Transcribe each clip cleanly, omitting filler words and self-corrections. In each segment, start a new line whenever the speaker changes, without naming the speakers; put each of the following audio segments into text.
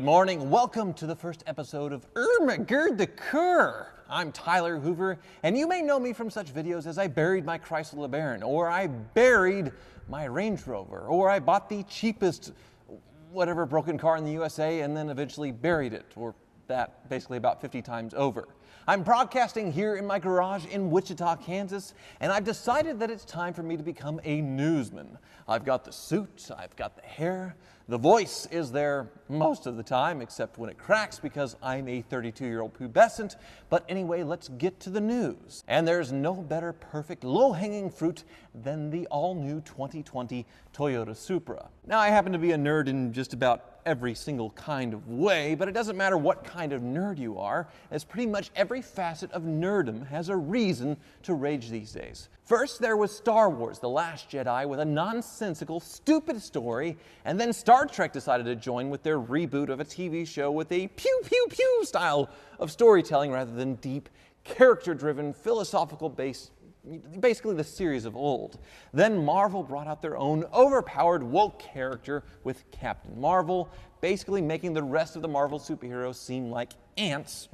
Good morning. Welcome to the first episode of my God, the car. I'm Tyler Hoover, and you may know me from such videos as I buried my Chrysler LeBaron, or I buried my Range Rover, or I bought the cheapest whatever broken car in the USA and then eventually buried it, or that basically about 50 times over. I'm broadcasting here in my garage in Wichita, Kansas, and I've decided that it's time for me to become a newsman. I've got the suit, I've got the hair, the voice is there most of the time, except when it cracks because I'm a 32-year-old pubescent. But anyway, let's get to the news. And there's no better perfect low-hanging fruit than the all-new 2020 Toyota Supra. Now, I happen to be a nerd in just about every single kind of way, but it doesn't matter what kind of nerd you are, as pretty much every facet of nerddom has a reason to rage these days. First, there was Star Wars: The Last Jedi with a nonsensical, stupid story, and then Star Trek decided to join with their reboot of a TV show with a pew-pew-pew style of storytelling rather than deep, character-driven, philosophical-based, basically the series of old. Then Marvel brought out their own overpowered woke character with Captain Marvel, basically making the rest of the Marvel superheroes seem like ants,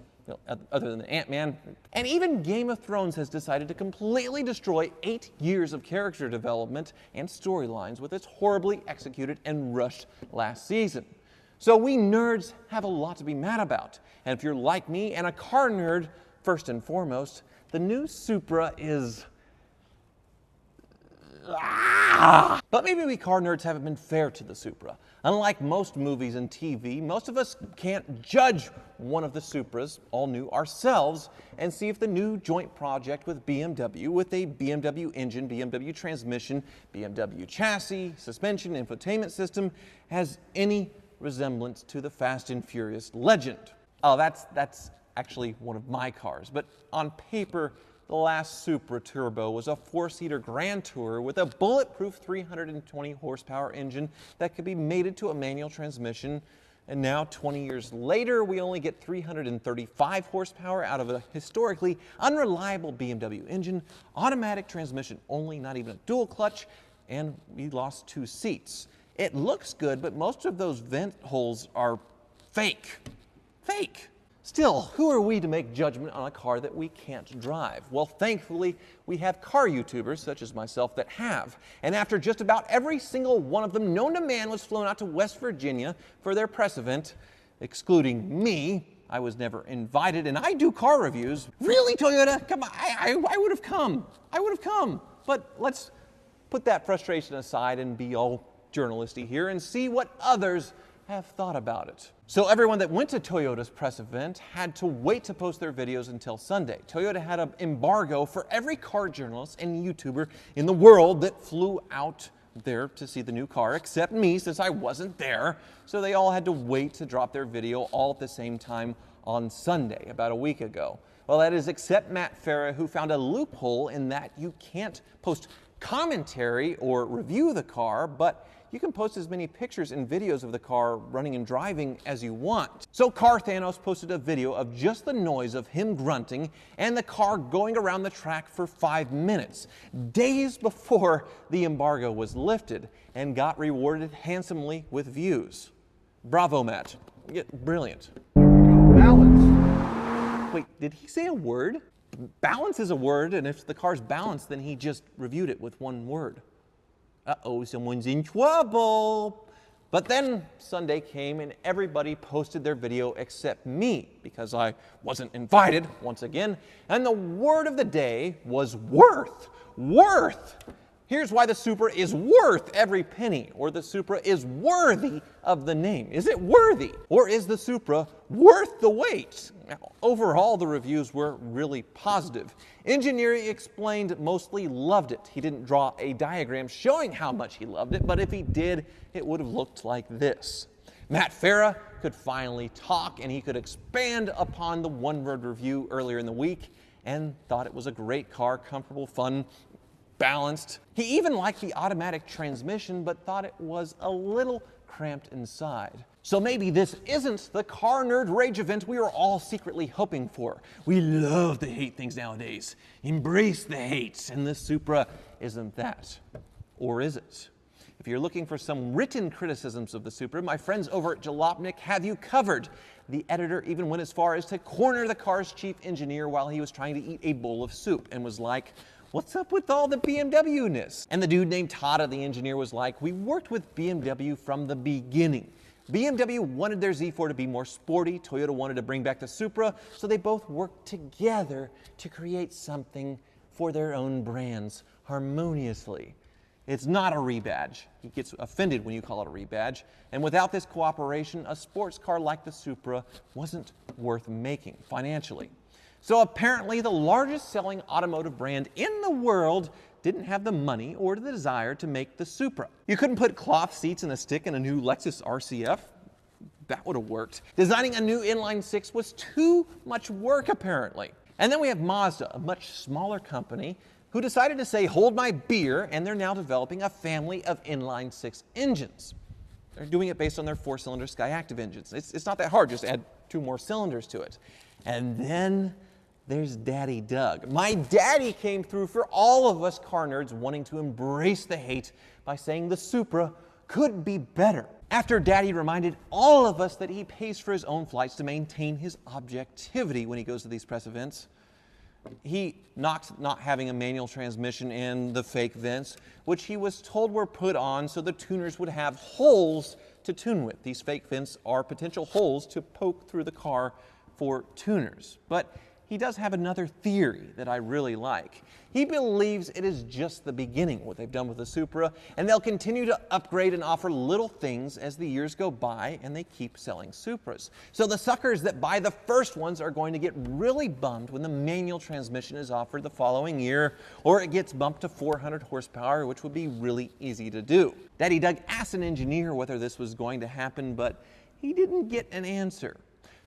other than Ant-Man. And even Game of Thrones has decided to completely destroy 8 years of character development and storylines with its horribly executed and rushed last season. So we nerds have a lot to be mad about. And if you're like me and a car nerd, first and foremost, the new Supra is... But maybe we car nerds haven't been fair to the Supra. Unlike most movies and TV, most of us can't judge one of the Supras, all new, ourselves and see if the new joint project with BMW, with a BMW engine, BMW transmission, BMW chassis, suspension, infotainment system, has any resemblance to the Fast and Furious legend. Oh, that's actually one of my cars, but on paper, the last Supra Turbo was a 4-seater Grand Tourer with a bulletproof 320 horsepower engine that could be mated to a manual transmission. And now, 20 years later, we only get 335 horsepower out of a historically unreliable BMW engine, automatic transmission only, not even a dual clutch, and we lost 2 seats. It looks good, but most of those vent holes are fake. Fake. Still, who are we to make judgment on a car that we can't drive? Well, thankfully, we have car YouTubers, such as myself, that have. And after just about every single one of them known to man was flown out to West Virginia for their press event, excluding me, I was never invited, and I do car reviews. Really, Toyota? Come on, I would have come. I would have come. But let's put that frustration aside and be all journalisty here and see what others have thought about it. So everyone that went to Toyota's press event had to wait to post their videos until Sunday. Toyota had an embargo for every car journalist and YouTuber in the world that flew out there to see the new car, except me, since I wasn't there. So they all had to wait to drop their video all at the same time on Sunday, about a week ago. Well, that is except Matt Farah, who found a loophole in that you can't post commentary or review the car, but you can post as many pictures and videos of the car running and driving as you want. So Car Thanos posted a video of just the noise of him grunting and the car going around the track for 5 minutes, days before the embargo was lifted, and got rewarded handsomely with views. Bravo, Matt. Yeah, brilliant.
There we go. Balance.
Wait, did he say a word? Balance is a word, and if the car's balanced, then he just reviewed it with one word. Uh-oh, someone's in trouble. But then Sunday came and everybody posted their video except me because I wasn't invited once again. And the word of the day was worth. Worth. Here's why the Supra is worth every penny, or the Supra is worthy of the name. Is it worthy, or is the Supra worth the wait? Now, overall, the reviews were really positive. Engineering Explained mostly loved it. He didn't draw a diagram showing how much he loved it, but if he did, it would have looked like this. Matt Farah could finally talk, and he could expand upon the one-word review earlier in the week, and thought it was a great car, comfortable, fun, balanced. He even liked the automatic transmission, but thought it was a little cramped inside. So maybe this isn't the car nerd rage event we were all secretly hoping for. We love to hate things nowadays. Embrace the hate, and the Supra isn't that. Or is it? If you're looking for some written criticisms of the Supra, my friends over at Jalopnik have you covered. The editor even went as far as to corner the car's chief engineer while he was trying to eat a bowl of soup and was like, "What's up with all the BMW-ness?" And the dude named Tada, the engineer, was like, "We worked with BMW from the beginning. BMW wanted their Z4 to be more sporty, Toyota wanted to bring back the Supra, so they both worked together to create something for their own brands harmoniously." It's not a rebadge. He gets offended when you call it a rebadge. And without this cooperation, a sports car like the Supra wasn't worth making financially. So apparently the largest selling automotive brand in the world didn't have the money or the desire to make the Supra. You couldn't put cloth seats and a stick in a new Lexus RCF. That would have worked. Designing a new inline six was too much work, apparently. And then we have Mazda, a much smaller company, who decided to say, "Hold my beer," and they're now developing a family of inline six engines. They're doing it based on their 4-cylinder Skyactiv engines. It's not that hard, just add 2 more cylinders to it. And then there's Daddy Doug. My daddy came through for all of us car nerds wanting to embrace the hate by saying the Supra could be better. After Daddy reminded all of us that he pays for his own flights to maintain his objectivity when he goes to these press events, he knocked not having a manual transmission and the fake vents, which he was told were put on so the tuners would have holes to tune with. These fake vents are potential holes to poke through the car for tuners. But he does have another theory that I really like. He believes it is just the beginning, what they've done with the Supra, and they'll continue to upgrade and offer little things as the years go by and they keep selling Supras. So the suckers that buy the first ones are going to get really bummed when the manual transmission is offered the following year, or it gets bumped to 400 horsepower, which would be really easy to do. Daddy Doug asked an engineer whether this was going to happen, but he didn't get an answer.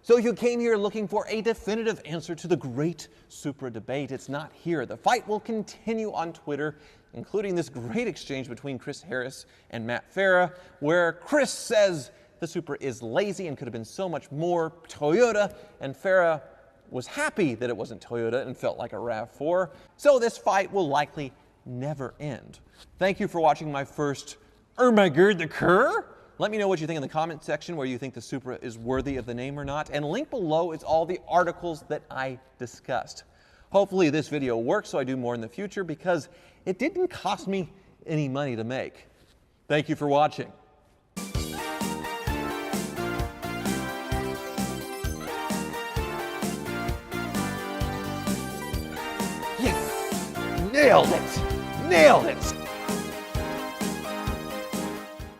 So if you came here looking for a definitive answer to the great Supra debate, it's not here. The fight will continue on Twitter, including this great exchange between Chris Harris and Matt Farah, where Chris says the Supra is lazy and could have been so much more Toyota, and Farah was happy that it wasn't Toyota and felt like a RAV4. So this fight will likely never end. Thank you for watching my first my god, the Cur. Let me know what you think in the comment section, where you think the Supra is worthy of the name or not. And link below is all the articles that I discussed. Hopefully this video works so I do more in the future, because it didn't cost me any money to make. Thank you for watching. Yes! Nailed it! Nailed it!